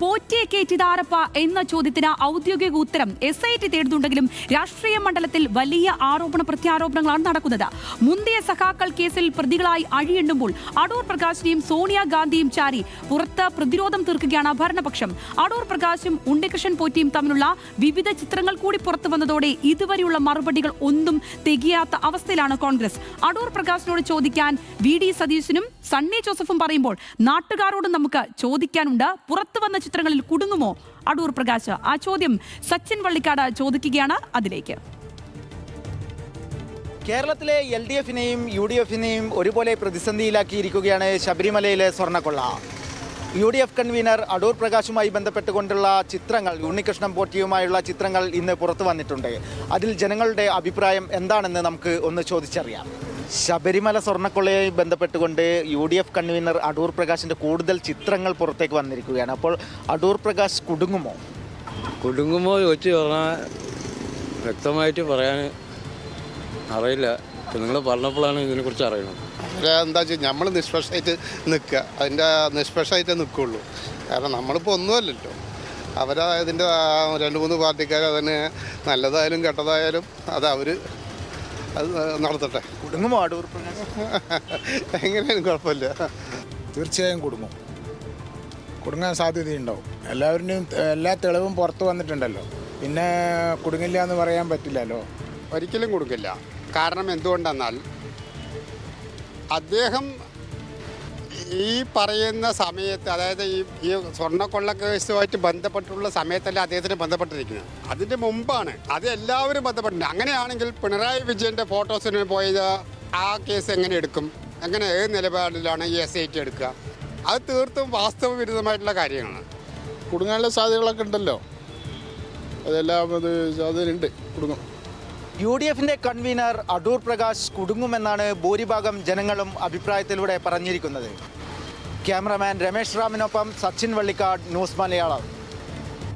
പോറ്റിയെ കയറ്റിതാരപ്പ എന്ന ചോദ്യത്തിന് ഔദ്യോഗിക ഉത്തരം SIT തേടുന്നുണ്ടെങ്കിലും രാഷ്ട്രീയ മണ്ഡലത്തിൽ വലിയ ആരോപണ പ്രത്യാരോപണങ്ങളാണ് നടക്കുന്നത്. മുന്തിയ സഖാക്കൾ കേസിൽ പ്രതികളായി അഴിയെണ്ണുമ്പോൾ അടൂർ പ്രകാശിനെയും സോണിയാഗാന്ധിയും ചാരി പുറത്ത് പ്രതിരോധം തീർക്കുകയാണ് ഭരണപക്ഷം. അടൂർ പ്രകാശും ഉണ്ണികൃഷ്ണൻ പോറ്റിയും തമ്മിലുള്ള വിവിധ ചിത്രങ്ങൾ കൂടി പുറത്തു വന്നതോടെ ഇതുവരെയുള്ള മറുപടികൾ ഒന്നും തികയാത്ത അവസ്ഥയിലാണ് കോൺഗ്രസ്. അടൂർ പ്രകാശിനോട് ചോദിക്കാൻ VD സതീശനും സണ്ണി ജോസഫും പറയുമ്പോൾ നാട്ടുകാരോട് നമുക്ക് ചോദിക്കാനുണ്ട്. പുറത്തു വന്ന ചിത്രങ്ങളിൽ കുടുങ്ങുമോ അടൂർ പ്രകാശ്? ആ ചോദ്യം സച്ചിൻ വള്ളിക്കാട് ചോദിക്കുകയാണ്. അതിലേക്ക് കേരളത്തിലെ LDFനെയും UDFനെയും ഒരുപോലെ പ്രതിസന്ധിയിലാക്കിയിരിക്കുകയാണ് ശബരിമലയിലെ സ്വർണ്ണക്കൊള്ള. UDF കൺവീനർ അടൂർ പ്രകാശുമായി ബന്ധപ്പെട്ടുകൊണ്ടുള്ള ചിത്രങ്ങൾ, ഉണ്ണികൃഷ്ണൻ പോറ്റിയുമായുള്ള ചിത്രങ്ങൾ ഇന്ന് പുറത്തു വന്നിട്ടുണ്ട്. അതിൽ ജനങ്ങളുടെ അഭിപ്രായം എന്താണെന്ന് നമുക്ക് ഒന്ന് ചോദിച്ചറിയാം. ശബരിമല സ്വർണ്ണക്കൊള്ളയുമായി ബന്ധപ്പെട്ടുകൊണ്ട് UDF കൺവീനർ അടൂർ പ്രകാശിൻ്റെ കൂടുതൽ ചിത്രങ്ങൾ പുറത്തേക്ക് വന്നിരിക്കുകയാണ്. അപ്പോൾ അടൂർ പ്രകാശ് കുടുങ്ങുമോ ചോദിച്ചു പറഞ്ഞാൽ വ്യക്തമായിട്ട് പറയാൻ അറിയില്ല. നിങ്ങൾ പറഞ്ഞപ്പോഴാണ് ഇതിനെക്കുറിച്ച് അറിയുന്നത്. എന്താ വെച്ചാൽ നമ്മൾ നിഷ്പക്ഷമായിട്ട് നിൽക്കുക, അതിൻ്റെ നിഷ്പക്ഷമായിട്ടേ നിൽക്കുകയുള്ളൂ. കാരണം നമ്മളിപ്പോൾ ഒന്നുമല്ലല്ലോ. അവരതിൻ്റെ 2-3 പാർട്ടിക്കാർ അതിന് നല്ലതായാലും കെട്ടതായാലും അത് അവർ അത് നടത്തട്ടെ. കുടുങ്ങുമോ അടൂർ പ്രകാശ്? എങ്ങനെയാലും കുഴപ്പമില്ല. തീർച്ചയായും കുടുങ്ങാൻ സാധ്യതയുണ്ടാവും. എല്ലാവരുടെയും എല്ലാ തെളിവും പുറത്തു വന്നിട്ടുണ്ടല്ലോ, പിന്നെ കുടുങ്ങില്ല എന്ന് പറയാൻ പറ്റില്ലല്ലോ. ഒരിക്കലും കൊടുക്കില്ല. കാരണം എന്തുകൊണ്ടെന്നാൽ അദ്ദേഹം ഈ പറയുന്ന സമയത്ത്, അതായത് ഈ സ്വർണ്ണക്കൊള്ള കേസുമായിട്ട് ബന്ധപ്പെട്ടുള്ള സമയത്തല്ല അദ്ദേഹത്തിന് ബന്ധപ്പെട്ടിരിക്കുന്നത്. അതിൻ്റെ മുമ്പാണ് അത് എല്ലാവരും ബന്ധപ്പെട്ടിട്ടുണ്ട്. അങ്ങനെയാണെങ്കിൽ പിണറായി വിജയൻ്റെ ഫോട്ടോസിന് പോയത് ആ കേസ് എങ്ങനെ എടുക്കും? എങ്ങനെ ഏത് നിലപാടിലാണ് ഈ SIT എടുക്കുക? അത് തീർത്തും വാസ്തവ വിരുദ്ധമായിട്ടുള്ള കാര്യങ്ങളാണ്. കുടുങ്ങാനുള്ള സാധ്യതകളൊക്കെ ഉണ്ടല്ലോ, അതെല്ലാം അതിനുണ്ട്, കുടുങ്ങും. UDFന്റെ കൺവീനർ അടൂർ പ്രകാശ് കുടുങ്ങുമെന്നാണ് ഭൂരിഭാഗം ജനങ്ങളും അഭിപ്രായത്തിലൂടെ പറഞ്ഞിരിക്കുന്നത്. ക്യാമറമാൻ രമേശ് റാമിനൊപ്പം സച്ചിൻ വള്ളിക്കാട്, ന്യൂസ് മലയാളം.